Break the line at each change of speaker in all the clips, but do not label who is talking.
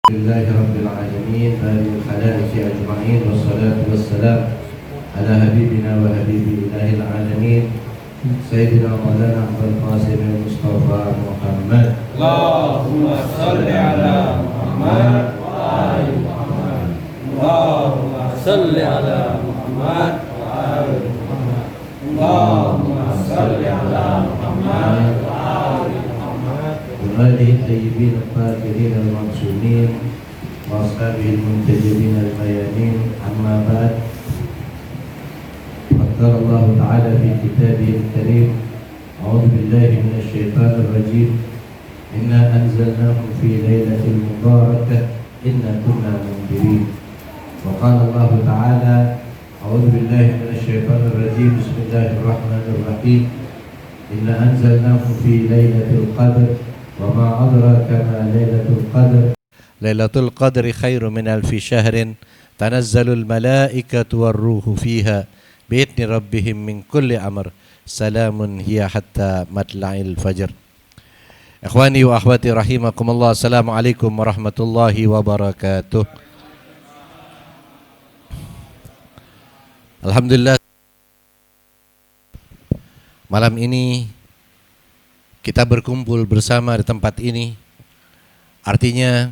لله رب العالمين بارئ الخلائق أجمعين والصلاة والسلام على حبيبنا وحبيب إله العالمين سيدنا مولانا أبو القاسم المصطفى محمد.
اللهم صل على محمد وآل محمد. اللهم صل على محمد وآل محمد. اللهم صل على محمد وآل محمد.
وآله الطيبين الطاهرين المعصومين وأصحابه المنتجبين الميامين. أما بعد، قال الله تعالى في كتابه الكريم: أعوذ بالله من الشيطان الرجيم، إنا أنزلناه في ليلة مباركة إنا كنا منذرين. وقال الله تعالى: أعوذ بالله من الشيطان الرجيم، بسم الله الرحمن الرحيم، إنا أنزلناه في ليلة القدر وما أدراك ما ليلة القدر
ليلة القدر خير من ألف شهر تنزل الملائكة والروح فيها بإذن ربهم من كل أمر سلام هي حتى مطلع الفجر. Ikhwani wa akhwati rahimakumullah, assalamualaikum warahmatullahi wabarakatuh. Alhamdulillah, malam ini kita berkumpul bersama di tempat ini. Artinya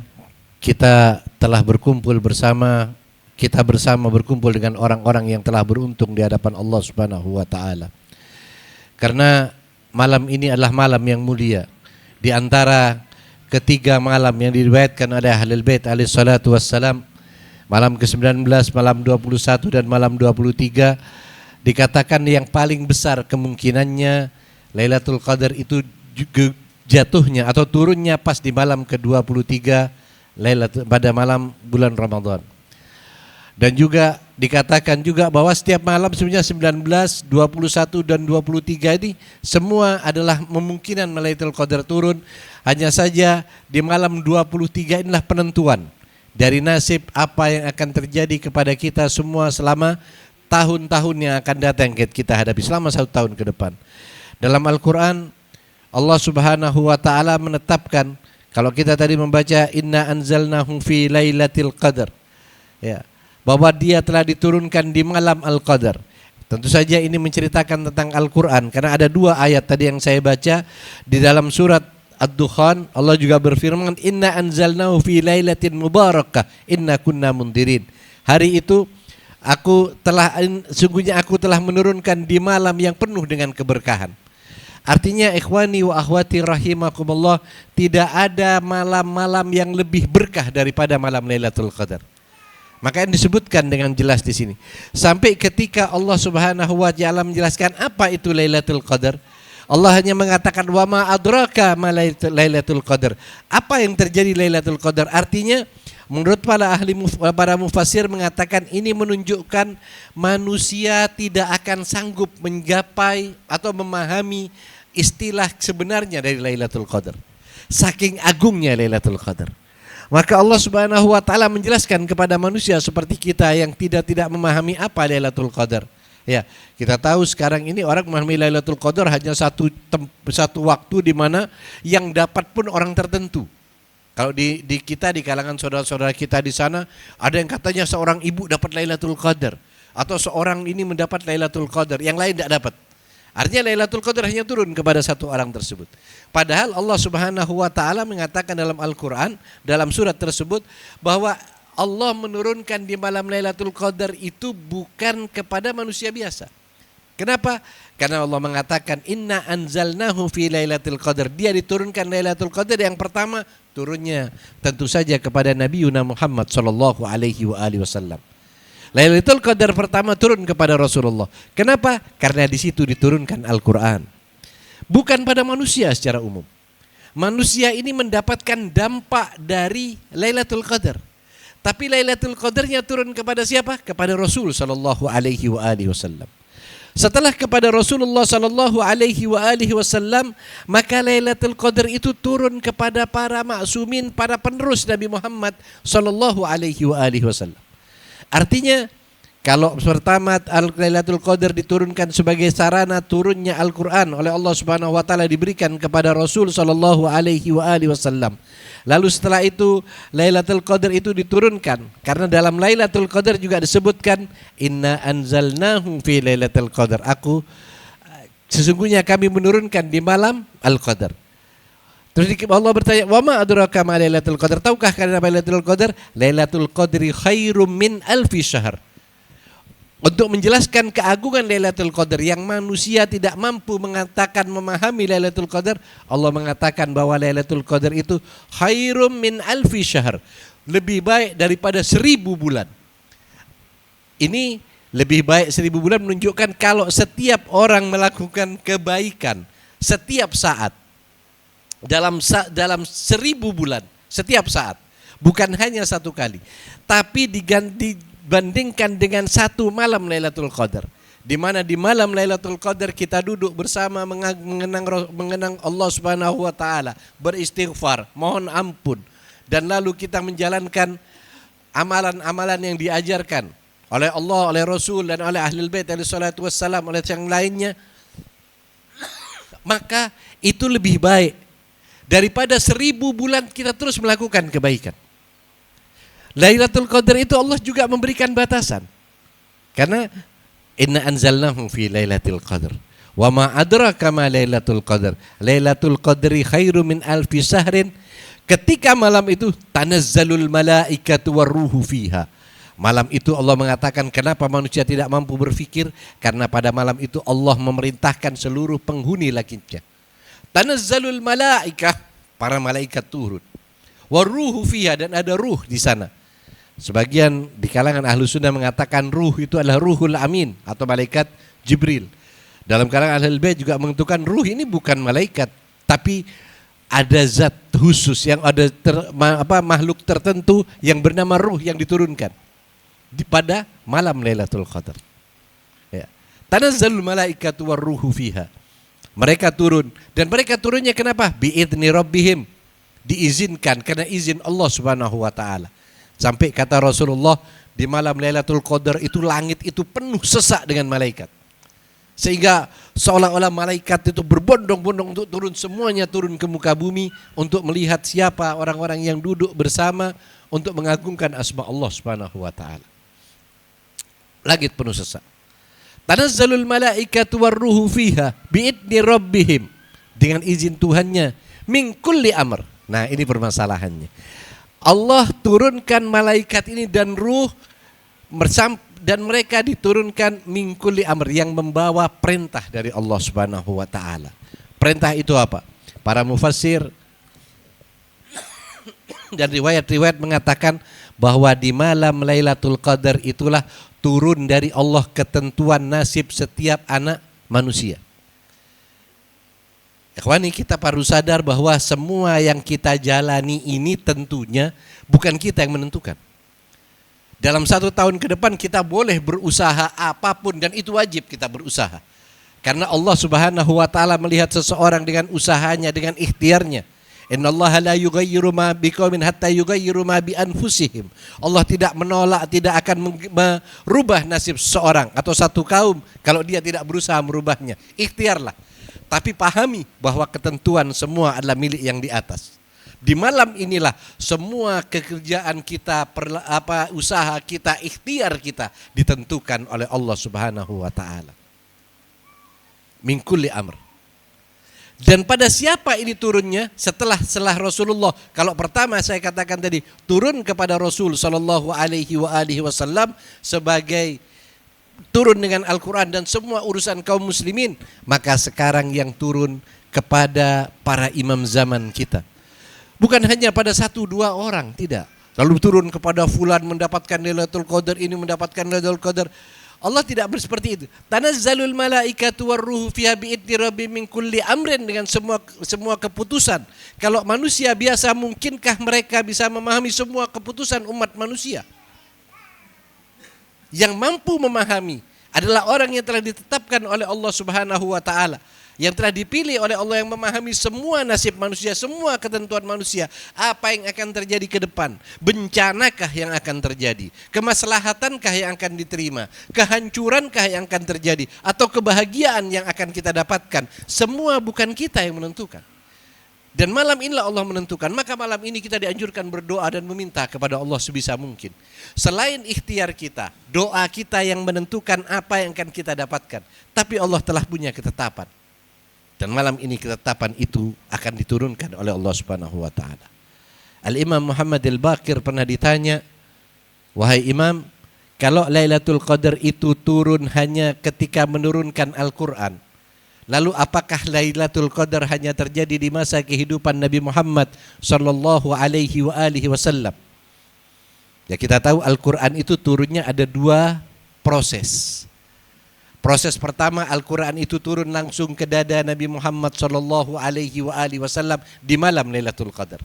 kita telah berkumpul bersama, kita bersama berkumpul dengan orang-orang yang telah beruntung di hadapan Allah Subhanahu wa taala. Karena malam ini adalah malam yang mulia. Di antara ketiga malam yang diriwayatkan oleh Ahlul Bait alaihi salatu wassalam, malam ke-19, malam 21 dan malam 23, dikatakan yang paling besar kemungkinannya Lailatul Qadar itu jatuhnya atau turunnya pas di malam ke-23 pada malam bulan Ramadan. Dan juga dikatakan juga bahwa setiap malam sebenarnya 19, 21 dan 23 ini semua adalah memungkinkan Lailatul Qadar turun. Hanya saja di malam 23 inilah penentuan dari nasib apa yang akan terjadi kepada kita semua selama tahun-tahun yang akan datang kita hadapi selama 1 tahun ke depan. Dalam Al-Quran Allah Subhanahu wa ta'ala menetapkan, kalau kita tadi membaca inna anzalnahu fi lailatul qadar, ya, bahwa dia telah diturunkan di malam Al-Qadar. Tentu saja ini menceritakan tentang Al-Quran, karena ada 2 ayat tadi yang saya baca di dalam surat Ad-Dukhan. Allah juga berfirman, inna anzalnahu fi lailatin mubarakah inna kunna mundirin. Hari itu sungguhnya aku telah menurunkan di malam yang penuh dengan keberkahan. Artinya ikhwani wa akhwati rahimakumullah, tidak ada malam-malam yang lebih berkah daripada malam Lailatul Qadar. Maka yang disebutkan dengan jelas di sini. Sampai ketika Allah Subhanahu wa taala menjelaskan apa itu Lailatul Qadar, Allah hanya mengatakan wa ma adraka ma Lailatul Qadar. Apa yang terjadi Lailatul Qadar? Artinya menurut para mufassir mengatakan ini menunjukkan manusia tidak akan sanggup menggapai atau memahami istilah sebenarnya dari Lailatul Qadar. Saking agungnya Lailatul Qadar. Maka Allah Subhanahu wa taala menjelaskan kepada manusia seperti kita yang tidak memahami apa Lailatul Qadar. Ya, kita tahu sekarang ini orang memahami Lailatul Qadar hanya satu waktu di mana yang dapat pun orang tertentu. Kalau di kita, di kalangan saudara-saudara kita di sana, ada yang katanya seorang ibu dapat Lailatul Qadar, atau seorang ini mendapat Lailatul Qadar, yang lain tidak dapat. Artinya Lailatul Qadar hanya turun kepada satu orang tersebut. Padahal Allah Subhanahu wa taala mengatakan dalam Al-Qur'an, dalam surat tersebut, bahwa Allah menurunkan di malam Lailatul Qadar itu bukan kepada manusia biasa. Kenapa? Karena Allah mengatakan inna anzalnahu fi lailatul qadar. Dia diturunkan Lailatul Qadar yang pertama turunnya tentu saja kepada Nabi Muhammad sallallahu alaihi wasallam. Lailatul Qadar pertama turun kepada Rasulullah. Kenapa? Karena di situ diturunkan Al-Qur'an. Bukan pada manusia secara umum. Manusia ini mendapatkan dampak dari Lailatul Qadar. Tapi Lailatul Qadarnya turun kepada siapa? Kepada Rasul sallallahu alaihi wasallam. Setelah kepada Rasulullah sallallahu alaihi wasallam, maka Lailatul Qadar itu turun kepada para maksumin, para penerus Nabi Muhammad sallallahu alaihi wasallam. Artinya Kalau pertama Lailatul Qadar diturunkan sebagai sarana turunnya Al-Qur'an oleh Allah Subhanahu wa taala diberikan kepada Rasul sallallahu alaihi wasallam. Lalu setelah itu Lailatul Qadar itu diturunkan karena dalam Lailatul Qadar juga disebutkan inna anzalnahu fi Lailatul Qadar. Sesungguhnya kami menurunkan di malam Al-Qadar. Terus Allah bertanya, "Wa ma adraka ma Lailatul Qadar?" Tahukah kalian apa Lailatul Qadar? Lailatul Qadri khairum min alfi syahr. Untuk menjelaskan keagungan Lailatul Qadar yang manusia tidak mampu mengatakan memahami Lailatul Qadar, Allah mengatakan bahwa Lailatul Qadar itu khairum min alfi syahr, lebih baik daripada 1000 bulan. Ini lebih baik 1000 bulan menunjukkan kalau setiap orang melakukan kebaikan setiap saat dalam 1000 bulan, setiap saat, bukan hanya satu kali, tapi dibandingkan dengan satu malam Lailatul Qadar, di mana di malam Lailatul Qadar kita duduk bersama mengenang Allah Subhanahu wa taala, beristighfar, mohon ampun, dan lalu kita menjalankan amalan-amalan yang diajarkan oleh Allah, oleh Rasul, dan oleh Ahlul Bait alaihi salatu wassalam, oleh yang lainnya, maka itu lebih baik daripada 1000 bulan kita terus melakukan kebaikan. Lailatul Qadar itu Allah juga memberikan batasan. Karena inna anzalnahu fi Lailatul Qadar. Wa ma adraka ma Lailatul Qadar. Lailatul Qadri khairu min alfi syahrin. Ketika malam itu tanazzalul malaikatu warruhu fiha. Malam itu Allah mengatakan kenapa manusia tidak mampu berfikir, karena pada malam itu Allah memerintahkan seluruh penghuni langitnya. Tanazzalul malaikah, para malaikat turun. Warruhu fiha, dan ada ruh di sana. Sebagian di kalangan ahlu sunnah mengatakan ruh itu adalah ruhul amin atau malaikat Jibril. Dalam kalangan ahlul bait juga menentukan ruh ini bukan malaikat, tapi ada zat khusus yang ada makhluk tertentu yang bernama ruh yang diturunkan pada malam Lailatul Qadar. Ya. Tanazzalul malaikatu warruhu fiha. Mereka turun, dan mereka turunnya kenapa? Bi'idni rabbihim. Diizinkan karena izin Allah Subhanahu wa taala. Sampai kata Rasulullah, di malam Lailatul Qadar itu langit itu penuh sesak dengan malaikat. Sehingga seolah-olah malaikat itu berbondong-bondong untuk turun, semuanya turun ke muka bumi untuk melihat siapa orang-orang yang duduk bersama untuk mengagungkan asma Allah Subhanahu wa taala. Langit penuh sesak. Tanazzalul malaikatu warruhu fiha bi'idni rabbihim, dengan izin Tuhannya, min kulli amr. Nah, ini permasalahannya. Allah turunkan malaikat ini dan ruh dan mereka diturunkan min kulli amr, yang membawa perintah dari Allah Subhanahu wa taala. Perintah itu apa? Para mufassir dan riwayat-riwayat mengatakan bahwa di malam Lailatul Qadar itulah turun dari Allah ketentuan nasib setiap anak manusia. Ikhwani, kita perlu sadar bahwa semua yang kita jalani ini tentunya bukan kita yang menentukan. Dalam 1 tahun ke depan kita boleh berusaha apapun, dan itu wajib kita berusaha. Karena Allah Subhanahu wa taala melihat seseorang dengan usahanya, dengan ikhtiarnya. Innallaha la yughayyiru ma biqaumin hatta yughayyiru ma bi anfusihim. Allah tidak menolak, tidak akan merubah nasib seseorang atau satu kaum kalau dia tidak berusaha merubahnya. Ikhtiarlah. Tapi pahami bahwa ketentuan semua adalah milik yang di atas. Di malam inilah semua pekerjaan kita, usaha kita, ikhtiar kita ditentukan oleh Allah Subhanahu wa taala. Min kulli amr. Dan pada siapa ini turunnya? Setelah Rasulullah. Kalau pertama saya katakan tadi turun kepada Rasul sallallahu alaihi wasallam sebagai turun dengan Al-Quran dan semua urusan kaum muslimin, maka sekarang yang turun kepada para imam zaman kita. Bukan hanya pada 1-2 orang, tidak. Lalu turun kepada fulan mendapatkan Lailatul Qadar, ini mendapatkan Lailatul Qadar. Allah tidak seperti itu. Tanazzalul malaikatu warruhu fiha bi'idni rabbihim min kulli amrin, dengan semua keputusan. Kalau manusia biasa, mungkinkah mereka bisa memahami semua keputusan umat manusia? Yang mampu memahami adalah orang yang telah ditetapkan oleh Allah Subhanahu wa taala. yang telah dipilih oleh Allah, yang memahami semua nasib manusia, semua ketentuan manusia, apa yang akan terjadi ke depan, bencanakah yang akan terjadi, kemaslahatankah yang akan diterima, kehancurankah yang akan terjadi, atau kebahagiaan yang akan kita dapatkan, semua bukan kita yang menentukan. Dan malam inilah Allah menentukan. Maka malam ini kita dianjurkan berdoa dan meminta kepada Allah sebisa mungkin. Selain ikhtiar kita, doa kita yang menentukan apa yang akan kita dapatkan. Tapi Allah telah punya ketetapan. Dan malam ini ketetapan itu akan diturunkan oleh Allah Subhanahu wa taala. Al-Imam Muhammad Al-Baqir pernah ditanya, "Wahai Imam, kalau Lailatul Qadar itu turun hanya ketika menurunkan Al-Qur'an, lalu apakah Lailatul Qadar hanya terjadi di masa kehidupan Nabi Muhammad sallallahu alaihi wasallam?" Ya, kita tahu Al-Qur'an itu turunnya ada dua proses. Proses pertama, Al-Qur'an itu turun langsung ke dada Nabi Muhammad sallallahu alaihi wasallam di malam Lailatul Qadar.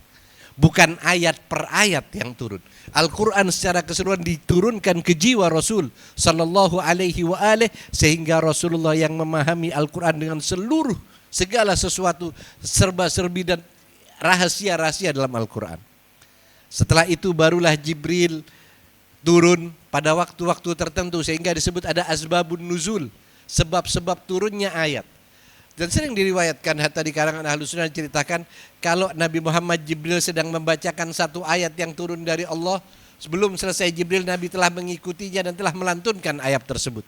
Bukan ayat per ayat yang turun. Al-Quran secara keseluruhan diturunkan ke jiwa Rasul sallallahu alaihi wa alihi, sehingga Rasulullah yang memahami Al-Quran dengan seluruh segala sesuatu, serba-serbi dan rahasia-rahasia dalam Al-Quran. Setelah itu barulah Jibril turun pada waktu-waktu tertentu, sehingga disebut ada asbabun nuzul, sebab-sebab turunnya ayat. Dan sering diriwayatkan, hatta di karangan Ahlus Sunnah diceritakan, kalau Nabi Muhammad Jibril sedang membacakan satu ayat yang turun dari Allah, sebelum selesai Jibril, Nabi telah mengikutinya dan telah melantunkan ayat tersebut.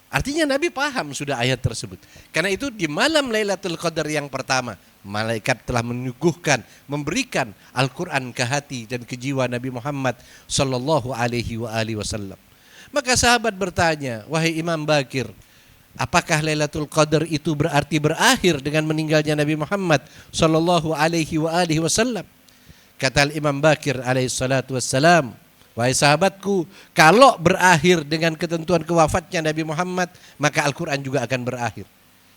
Artinya Nabi paham sudah ayat tersebut. Karena itu di malam Lailatul Qadar yang pertama, malaikat telah menyuguhkan, memberikan Al-Quran ke hati dan ke jiwa Nabi Muhammad sallallahu alaihi wasallam. Maka sahabat bertanya, "Wahai Imam Baqir, apakah Lailatul Qadar itu berarti berakhir dengan meninggalnya Nabi Muhammad sallallahu alaihi wasallam?" Kata Imam Baqir alaihi salatu wassalam, "Wahai sahabatku, kalau berakhir dengan ketentuan kewafatnya Nabi Muhammad, maka Al-Quran juga akan berakhir."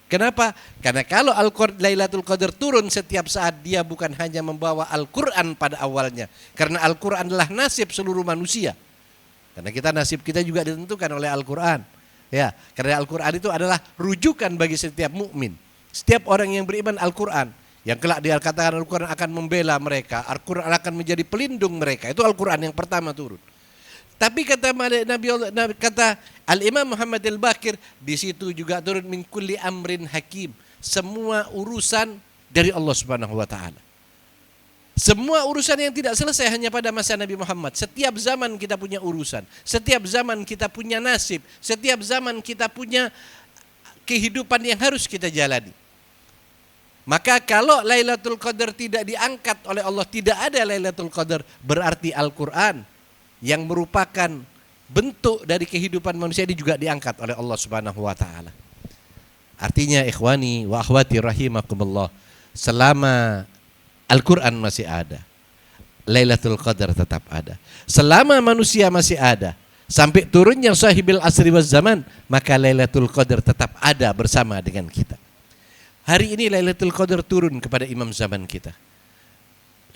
Kenapa? Karena kalau Lailatul Qadar turun setiap saat, dia bukan hanya membawa Al-Quran pada awalnya, karena Al-Quran adalah nasib seluruh manusia. Karena nasib kita juga ditentukan oleh Al-Quran. Ya, karena Al-Quran itu adalah rujukan bagi setiap mukmin. Setiap orang yang beriman Al-Quran, yang kelak dia katakan Al-Quran akan membela mereka, Al-Quran akan menjadi pelindung mereka. Itu Al-Quran yang pertama turun. Tapi kata Al-Imam Muhammad Al-Baqir, di situ juga turun min kulli amrin hakim, semua urusan dari Allah Subhanahu wa taala. Semua urusan yang tidak selesai hanya pada masa Nabi Muhammad. Setiap zaman kita punya urusan. Setiap zaman kita punya nasib. Setiap zaman kita punya kehidupan yang harus kita jalani. Maka kalau Lailatul Qadar tidak diangkat oleh Allah, tidak ada Lailatul Qadar, berarti Al-Quran yang merupakan bentuk dari kehidupan manusia ini juga diangkat oleh Allah Subhanahu wa taala. Artinya ikhwani wa akhwati rahimakumullah, selama Al-Quran masih ada, Lailatul Qadar tetap ada. Selama manusia masih ada, sampai turunnya sahibil asri waz zaman, maka Lailatul Qadar tetap ada bersama dengan kita. Hari ini Lailatul Qadar turun kepada imam zaman kita.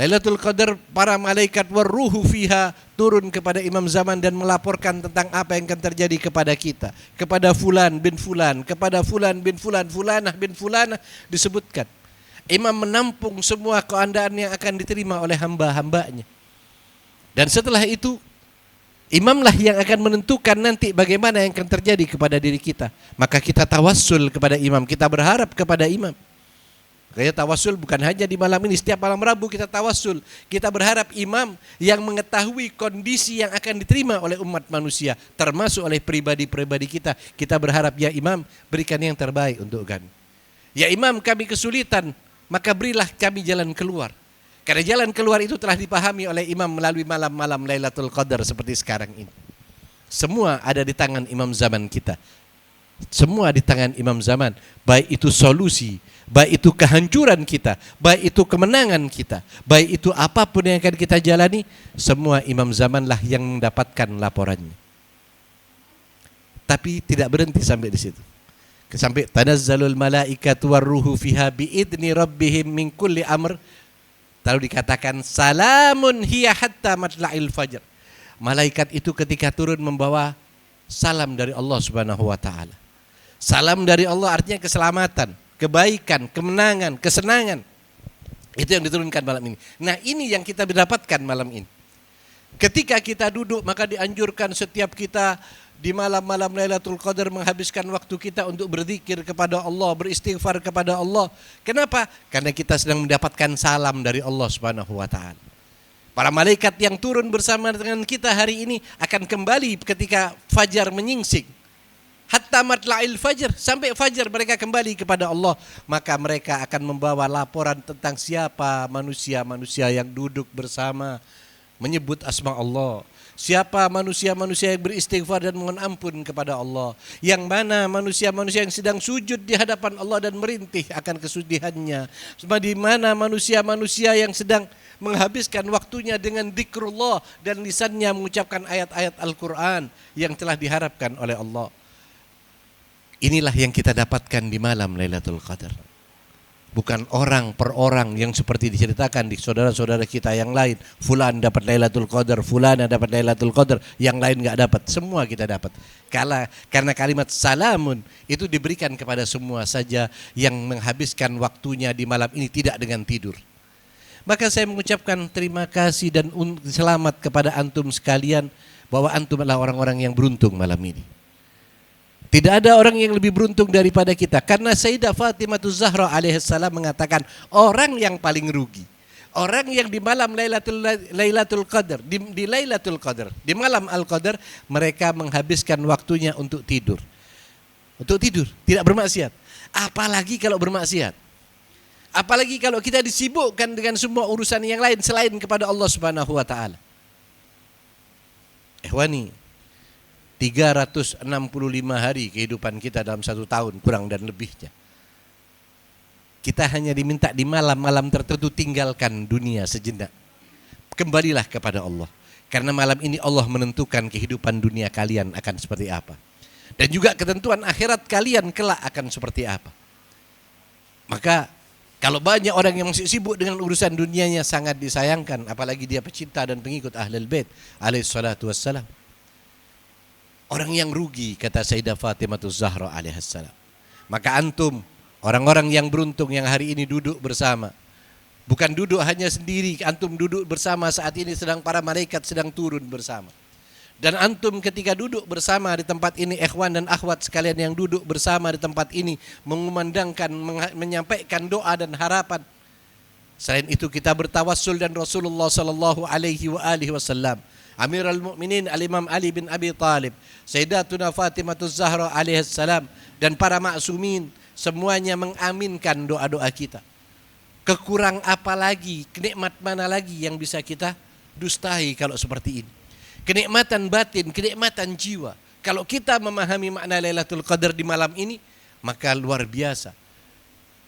Lailatul Qadar, para malaikat warruhu fiha turun kepada imam zaman dan melaporkan tentang apa yang akan terjadi kepada kita, kepada fulan bin fulan, kepada fulan bin fulan, fulanah bin fulanah, disebutkan. Imam menampung semua keadaan yang akan diterima oleh hamba-hambanya. Dan setelah itu, imamlah yang akan menentukan nanti bagaimana yang akan terjadi kepada diri kita. Maka kita tawassul kepada imam, kita berharap kepada imam. Kayak tawassul bukan hanya di malam ini, setiap malam Rabu kita tawassul. Kita berharap imam yang mengetahui kondisi yang akan diterima oleh umat manusia, termasuk oleh pribadi-pribadi kita. Kita berharap, ya imam, berikan yang terbaik untuk kami. Ya imam, kami kesulitan, maka berilah kami jalan keluar. Karena jalan keluar itu telah dipahami oleh imam melalui malam-malam Lailatul Qadar seperti sekarang ini. Semua ada di tangan imam zaman kita. Semua di tangan imam zaman. Baik itu solusi, baik itu kehancuran kita, baik itu kemenangan kita, baik itu apapun yang akan kita jalani, semua imam zamanlah yang mendapatkan laporannya. Tapi tidak berhenti sampai di situ. Sampai tanazzalul malaikatu warruhu fiha biidni rabbihim min kulli amr. Lalu dikatakan salamun hiya hatta matla'il fajr. Malaikat itu ketika turun membawa salam dari Allah Subhanahu wa taala. Salam dari Allah artinya keselamatan. kebaikan, kemenangan, kesenangan. Itu yang diturunkan malam ini. Nah, ini yang kita dapatkan malam ini. Ketika kita duduk, maka dianjurkan setiap kita di malam-malam Lailatul Qadar menghabiskan waktu kita untuk berzikir kepada Allah, beristighfar kepada Allah. Kenapa? Karena kita sedang mendapatkan salam dari Allah Subhanahu wa taala. Para malaikat yang turun bersama dengan kita hari ini akan kembali ketika fajar menyingsing. Hatta matla'il fajar, sampai fajar mereka kembali kepada Allah. Maka mereka akan membawa laporan tentang siapa manusia-manusia yang duduk bersama menyebut asma Allah. Siapa manusia-manusia yang beristighfar dan mohon ampun kepada Allah. Yang mana manusia-manusia yang sedang sujud di hadapan Allah dan merintih akan kesudihannya. Di mana manusia-manusia yang sedang menghabiskan waktunya dengan zikrullah dan lisannya mengucapkan ayat-ayat Al-Quran yang telah diharapkan oleh Allah. Inilah yang kita dapatkan di malam Lailatul Qadar. Bukan orang per orang yang seperti diceritakan di saudara-saudara kita yang lain. Fulan dapat Lailatul Qadar, fulana dapat Lailatul Qadar, yang lain enggak dapat. Semua kita dapat. Karena kalimat salamun itu diberikan kepada semua saja yang menghabiskan waktunya di malam ini tidak dengan tidur. Maka saya mengucapkan terima kasih dan selamat kepada antum sekalian bahwa antum adalah orang-orang yang beruntung malam ini. Tidak ada orang yang lebih beruntung daripada kita. Karena Sayyidah Fatimah Zahra alaihissalam mengatakan orang yang paling rugi, orang yang di malam Lailatul Qadar, di Lailatul Qadar, di malam Al-Qadar, mereka menghabiskan waktunya untuk tidur. Untuk tidur, tidak bermaksiat. Apalagi kalau bermaksiat. Apalagi kalau kita disibukkan dengan semua urusan yang lain selain kepada Allah Subhanahu wa taala. Ikhwani, 365 hari kehidupan kita dalam 1 tahun kurang dan lebihnya. Kita hanya diminta di malam-malam tertentu tinggalkan dunia sejenak. Kembalilah kepada Allah. Karena malam ini Allah menentukan kehidupan dunia kalian akan seperti apa. Dan juga ketentuan akhirat kalian kelak akan seperti apa. Maka kalau banyak orang yang masih sibuk dengan urusan dunianya sangat disayangkan. Apalagi dia pecinta dan pengikut Ahlul Bait alaihi salatu wassalam. Orang yang rugi, kata Sayyidah Fatimah Zahra alaihissalam. Maka antum, orang-orang yang beruntung yang hari ini duduk bersama. Bukan duduk hanya sendiri, antum duduk bersama saat ini sedang para malaikat sedang turun bersama. Dan antum ketika duduk bersama di tempat ini, ikhwan dan akhwat sekalian yang duduk bersama di tempat ini, mengumandangkan, menyampaikan doa dan harapan. Selain itu kita bertawassul dan Rasulullah sallallahu alaihi wasallam, Amirul Mukminin Al-Imam Ali bin Abi Thalib, Sayyidatuna Fatimah Zahra alaihissalam dan para maksumin semuanya mengaminkan doa-doa kita. Kekurang apa lagi, kenikmat mana lagi yang bisa kita dustai kalau seperti ini? Kenikmatan batin, kenikmatan jiwa. Kalau kita memahami makna Lailatul Qadar di malam ini, maka luar biasa.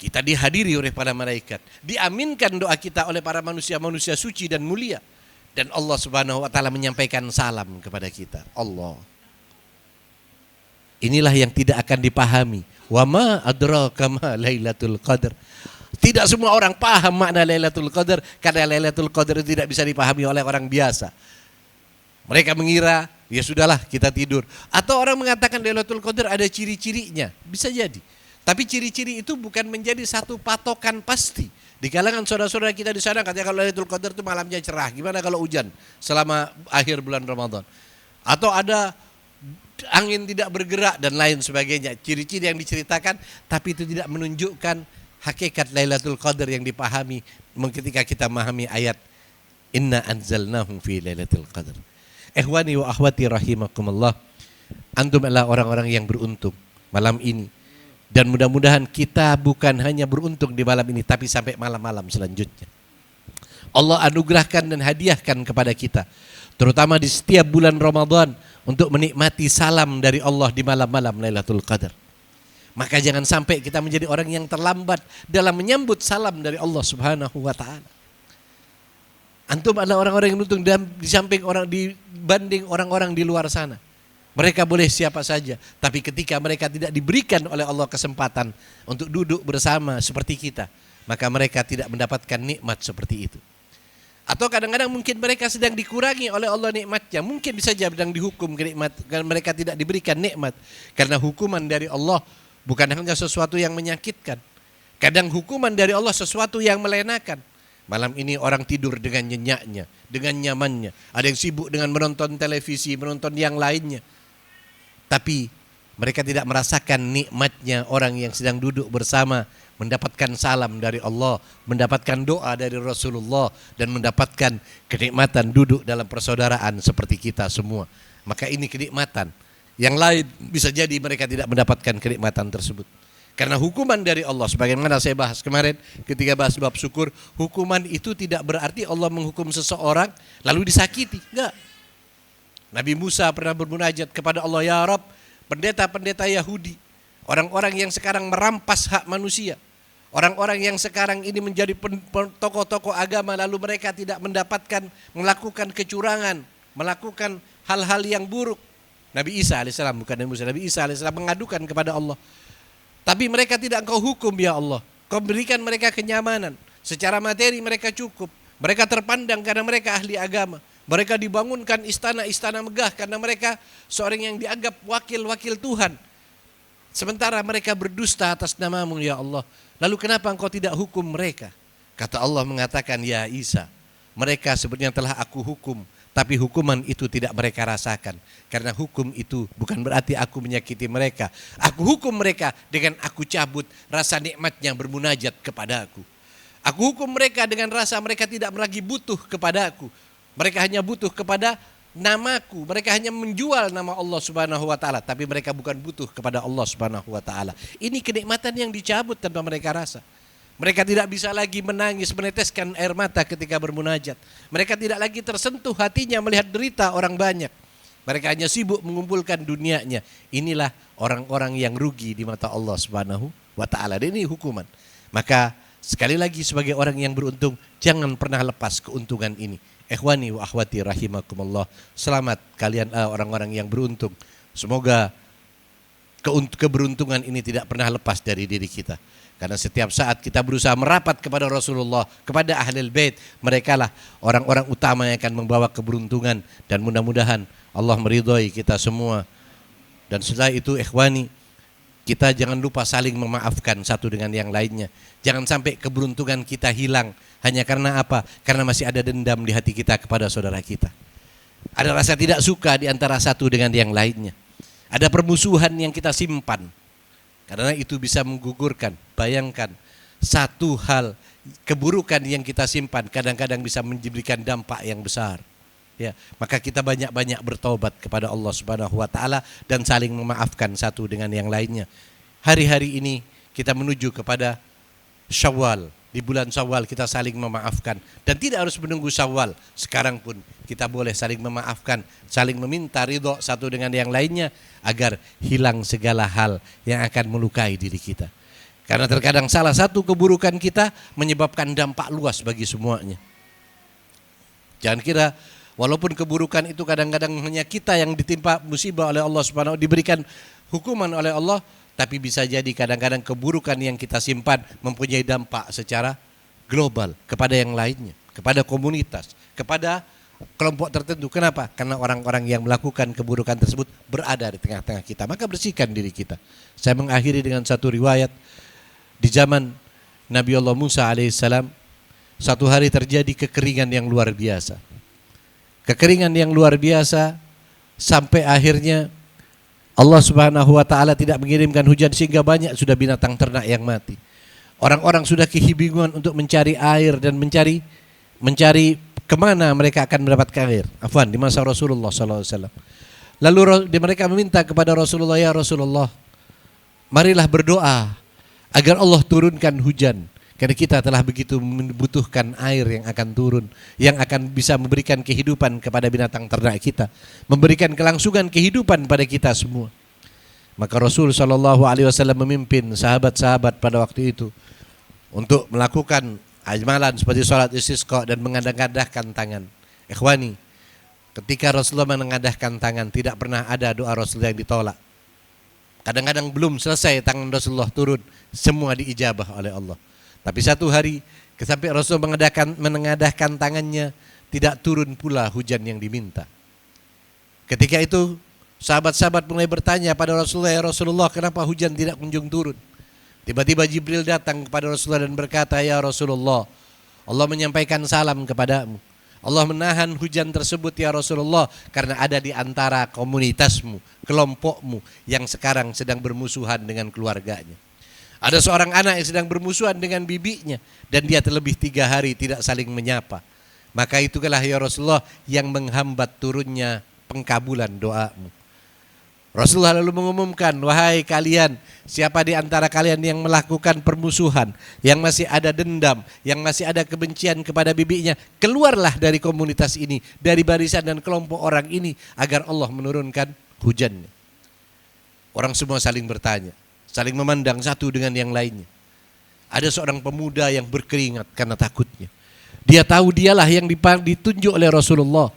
Kita dihadiri oleh para malaikat, diaminkan doa kita oleh para manusia-manusia suci dan mulia. Dan Allah Subhanahu wa taala menyampaikan salam kepada kita. Allah. Inilah yang tidak akan dipahami. Wa ma adraka ma Lailatul Qadar. Tidak semua orang paham makna Lailatul Qadar karena Lailatul Qadar tidak bisa dipahami oleh orang biasa. Mereka mengira, ya sudahlah kita tidur. Atau orang mengatakan Lailatul Qadar ada ciri-cirinya. Bisa jadi. Tapi ciri-ciri itu bukan menjadi satu patokan pasti. Di kalangan saudara-saudara kita di sana katanya kalau Lailatul Qadar itu malamnya cerah. Gimana kalau hujan selama akhir bulan Ramadan? Atau ada angin tidak bergerak dan lain sebagainya. Ciri-ciri yang diceritakan tapi itu tidak menunjukkan hakikat Lailatul Qadar yang dipahami ketika kita memahami ayat Inna anzalnahu fi Lailatul Qadar. Ikhwani wa akhwati rahimakumullah. Antum adalah orang-orang yang beruntung malam ini. Dan mudah-mudahan kita bukan hanya beruntung di malam ini, tapi sampai malam-malam selanjutnya. Allah anugerahkan dan hadiahkan kepada kita, terutama di setiap bulan Ramadan, untuk menikmati salam dari Allah di malam-malam Lailatul Qadar. Maka jangan sampai kita menjadi orang yang terlambat dalam menyambut salam dari Allah Subhanahu wa taala. Antum adalah orang-orang yang beruntung di samping dibanding orang-orang di luar sana. Mereka boleh siapa saja, tapi ketika mereka tidak diberikan oleh Allah kesempatan untuk duduk bersama seperti kita, maka mereka tidak mendapatkan nikmat seperti itu. Atau kadang-kadang mungkin mereka sedang dikurangi oleh Allah nikmatnya, mungkin bisa saja sedang dihukum kenikmat, karena mereka tidak diberikan nikmat. Karena hukuman dari Allah bukan hanya sesuatu yang menyakitkan, Kadang hukuman dari Allah sesuatu yang melenakan. Malam ini orang tidur dengan nyenyaknya, dengan nyamannya. Ada yang sibuk dengan menonton televisi, menonton yang lainnya. Tapi mereka tidak merasakan nikmatnya orang yang sedang duduk bersama, mendapatkan salam dari Allah, mendapatkan doa dari Rasulullah, dan mendapatkan kenikmatan duduk dalam persaudaraan seperti kita semua. Maka ini kenikmatan. Yang lain bisa jadi mereka tidak mendapatkan kenikmatan tersebut. Karena hukuman dari Allah, sebagaimana saya bahas kemarin ketika bahas bab syukur, hukuman itu tidak berarti Allah menghukum seseorang lalu disakiti. Enggak. Nabi Musa pernah bermunajat kepada Allah, ya Rabb, pendeta-pendeta Yahudi, orang-orang yang sekarang merampas hak manusia, orang-orang yang sekarang ini menjadi tokoh-tokoh agama, lalu mereka tidak melakukan kecurangan, melakukan hal-hal yang buruk. Nabi Isa alaihissalam, bukan Nabi Musa, Nabi Isa alaihissalam mengadukan kepada Allah. Tapi mereka tidak Engkau hukum ya Allah. Kau berikan mereka kenyamanan. Secara materi mereka cukup. Mereka terpandang karena mereka ahli agama. Mereka dibangunkan istana-istana megah karena mereka seorang yang dianggap wakil-wakil Tuhan. Sementara mereka berdusta atas namamu ya Allah. Lalu kenapa Engkau tidak hukum mereka? Kata Allah mengatakan, ya Isa, mereka sebenarnya telah aku hukum. Tapi hukuman itu tidak mereka rasakan. Karena hukum itu bukan berarti aku menyakiti mereka. Aku hukum mereka dengan aku cabut rasa nikmatnya bermunajat kepada aku. Aku hukum mereka dengan rasa mereka tidak lagi butuh kepada aku. Mereka hanya butuh kepada namaku. Mereka hanya menjual nama Allah Subhanahu wa taala, tapi mereka bukan butuh kepada Allah Subhanahu wa taala. Ini kenikmatan yang dicabut tanpa mereka rasa. Mereka tidak bisa lagi menangis, meneteskan air mata ketika bermunajat. Mereka tidak lagi tersentuh hatinya melihat derita orang banyak. Mereka hanya sibuk mengumpulkan dunianya. Inilah orang-orang yang rugi di mata Allah Subhanahu wa taala. Dan ini hukuman. Maka sekali lagi sebagai orang yang beruntung, jangan pernah lepas keuntungan ini. Ikhwani wa akhwati rahimakumullah. Selamat kalian orang-orang yang beruntung. Semoga keberuntungan ini tidak pernah lepas dari diri kita. Karena setiap saat kita berusaha merapat kepada Rasulullah, kepada Ahlul Bait, merekalah orang-orang utama yang akan membawa keberuntungan. Dan mudah-mudahan Allah meridhai kita semua. Dan setelah itu ikhwani, kita jangan lupa saling memaafkan satu dengan yang lainnya. Jangan sampai keberuntungan kita hilang hanya karena apa? Karena masih ada dendam di hati kita kepada saudara kita. Ada rasa tidak suka di antara satu dengan yang lainnya. Ada permusuhan yang kita simpan. Karena itu bisa menggugurkan. Bayangkan satu hal keburukan yang kita simpan kadang-kadang bisa memberikan dampak yang besar. Ya, maka kita banyak-banyak bertobat kepada Allah Subhanahu wa taala dan saling memaafkan satu dengan yang lainnya. Hari-hari ini kita menuju kepada Syawal. Di bulan Syawal kita saling memaafkan dan tidak harus menunggu Syawal. Sekarang pun kita boleh saling memaafkan, saling meminta ridho satu dengan yang lainnya agar hilang segala hal yang akan melukai diri kita. Karena terkadang salah satu keburukan kita menyebabkan dampak luas bagi semuanya. Jangan kira walaupun keburukan itu kadang-kadang hanya kita yang ditimpa musibah oleh Allah Subhanahu wa taala, diberikan hukuman oleh Allah, tapi bisa jadi kadang-kadang keburukan yang kita simpan mempunyai dampak secara global kepada yang lainnya, kepada komunitas, kepada kelompok tertentu. Kenapa? Karena orang-orang yang melakukan keburukan tersebut berada di tengah-tengah kita. Maka bersihkan diri kita. Saya mengakhiri dengan satu riwayat. Di zaman Nabi Allah Musa alaihissalam, satu hari terjadi kekeringan yang luar biasa. Kekeringan yang luar biasa sampai akhirnya Allah Subhanahu wa taala tidak mengirimkan hujan sehingga banyak sudah binatang ternak yang mati. Orang-orang sudah kebingungan untuk mencari air dan mencari kemana mereka akan mendapatkan air. Afwan, di masa Rasulullah SAW. Lalu mereka meminta kepada Rasulullah, ya Rasulullah, marilah berdoa agar Allah turunkan hujan. Karena kita telah begitu membutuhkan air yang akan turun, yang akan bisa memberikan kehidupan kepada binatang ternak kita, memberikan kelangsungan kehidupan pada kita semua. Maka Rasul SAW memimpin sahabat-sahabat pada waktu itu untuk melakukan amalan seperti sholat istisqa dan mengadah-adahkan tangan. Ikhwani, ketika Rasulullah mengadahkan tangan, tidak pernah ada doa Rasulullah yang ditolak. Kadang-kadang belum selesai tangan Rasulullah turun, semua diijabah oleh Allah. Tapi satu hari sampai Rasul menengadahkan tangannya, tidak turun pula hujan yang diminta. Ketika itu sahabat-sahabat mulai bertanya pada Rasulullah, ya Rasulullah, kenapa hujan tidak kunjung turun? Tiba-tiba Jibril datang kepada Rasulullah dan berkata, "Ya Rasulullah, Allah menyampaikan salam kepadamu. Allah menahan hujan tersebut ya Rasulullah karena ada di antara komunitasmu, kelompokmu yang sekarang sedang bermusuhan dengan keluarganya. Ada seorang anak yang sedang bermusuhan dengan bibinya dan dia terlebih 3 hari tidak saling menyapa. Maka itulah ya Rasulullah yang menghambat turunnya pengkabulan doamu." Rasulullah lalu mengumumkan, "Wahai kalian, siapa di antara kalian yang melakukan permusuhan, yang masih ada dendam, yang masih ada kebencian kepada bibinya, keluarlah dari komunitas ini, dari barisan dan kelompok orang ini, agar Allah menurunkan hujannya." Orang semua saling bertanya, saling memandang satu dengan yang lainnya. Ada seorang pemuda yang berkeringat karena takutnya. Dia tahu dialah yang ditunjuk oleh Rasulullah.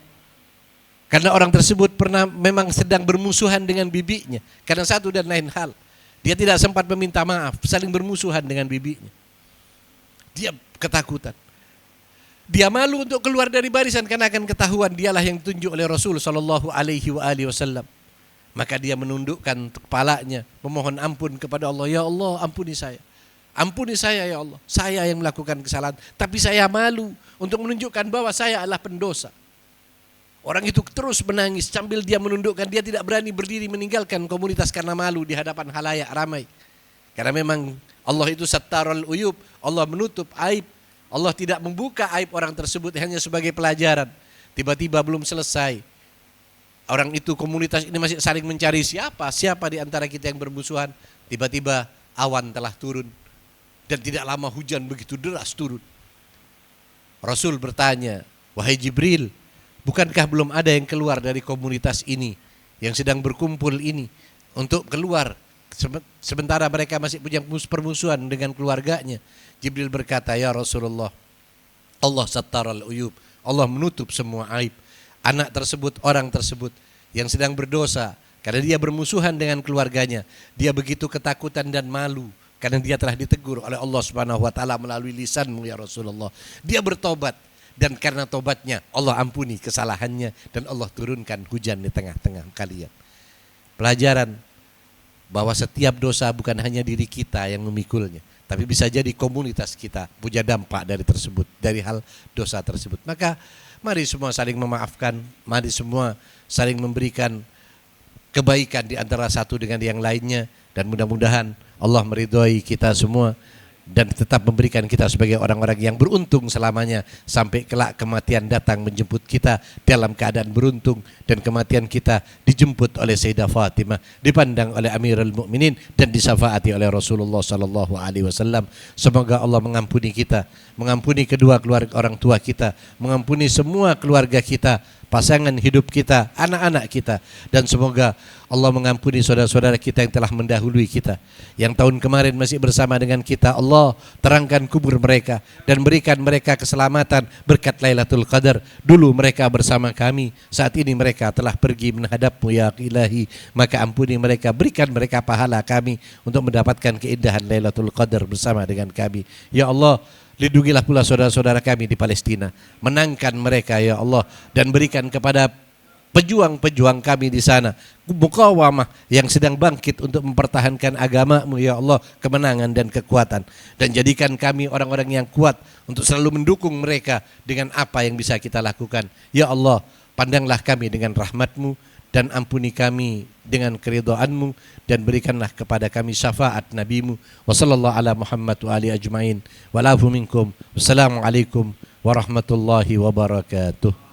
Karena orang tersebut pernah memang sedang bermusuhan dengan bibinya. Karena satu dan lain hal. Dia tidak sempat meminta maaf, saling bermusuhan dengan bibinya. Dia ketakutan. Dia malu untuk keluar dari barisan karena akan ketahuan dialah yang ditunjuk oleh Rasul sallallahu alaihi wasallam. Maka dia menundukkan kepalanya, memohon ampun kepada Allah. "Ya Allah, ampuni saya. Ampuni saya ya Allah. Saya yang melakukan kesalahan, tapi saya malu untuk menunjukkan bahwa saya adalah pendosa." Orang itu terus menangis sambil dia menundukkan, dia tidak berani berdiri meninggalkan komunitas karena malu di hadapan halayak ramai. Karena memang Allah itu sattarul uyub, Allah menutup aib. Allah tidak membuka aib orang tersebut hanya sebagai pelajaran. Tiba-tiba belum selesai. Orang itu, komunitas ini masih saling mencari siapa di antara kita yang bermusuhan. Tiba-tiba awan telah turun dan tidak lama hujan begitu deras turun. Rasul bertanya, "Wahai Jibril, bukankah belum ada yang keluar dari komunitas ini yang sedang berkumpul ini untuk keluar sementara mereka masih punya permusuhan dengan keluarganya?" Jibril berkata, "Ya Rasulullah, Allah sattarul uyub, Allah menutup semua aib. Anak tersebut, orang tersebut yang sedang berdosa karena dia bermusuhan dengan keluarganya, dia begitu ketakutan dan malu karena dia telah ditegur oleh Allah Subhanahu wa taala melalui lisanmu ya Rasulullah. Dia bertobat dan karena tobatnya Allah ampuni kesalahannya dan Allah turunkan hujan di tengah-tengah kalian." Pelajaran bahwa setiap dosa bukan hanya diri kita yang memikulnya, tapi bisa jadi komunitas kita punya dampak dari hal dosa tersebut. Maka mari semua saling memaafkan, mari semua saling memberikan kebaikan di antara satu dengan yang lainnya, dan mudah-mudahan Allah meridhoi kita semua dan tetap memberikan kita sebagai orang-orang yang beruntung selamanya sampai kelak kematian datang menjemput kita dalam keadaan beruntung, dan kematian kita dijemput oleh Sayyidah Fatimah, dipandang oleh Amirul Mukminin dan disafaati oleh Rasulullah sallallahu alaihi wasallam. Semoga Allah mengampuni kita, mengampuni kedua keluarga orang tua kita, mengampuni semua keluarga kita, pasangan hidup kita, anak-anak kita, dan semoga Allah mengampuni saudara-saudara kita yang telah mendahului kita, yang tahun kemarin masih bersama dengan kita. Allah terangkan kubur mereka dan berikan mereka keselamatan berkat Lailatul Qadar. Dulu mereka bersama kami, saat ini mereka telah pergi menghadapmu ya Ilahi, maka ampuni mereka, berikan mereka pahala kami untuk mendapatkan keindahan Lailatul Qadar bersama dengan kami. Ya Allah, lindungilah pula saudara-saudara kami di Palestina, menangkan mereka ya Allah, dan berikan kepada pejuang-pejuang kami di sana muqawamah yang sedang bangkit untuk mempertahankan agama-Mu ya Allah, kemenangan dan kekuatan, dan jadikan kami orang-orang yang kuat untuk selalu mendukung mereka dengan apa yang bisa kita lakukan. Ya Allah, pandanglah kami dengan rahmat-Mu dan ampuni kami dengan keridhaan-Mu, dan berikanlah kepada kami syafaat Nabi-Mu. Wa sallallahu ala Muhammad wa ali ajmain. Wa lafu minkum. Wassalamualaikum warahmatullahi wabarakatuh.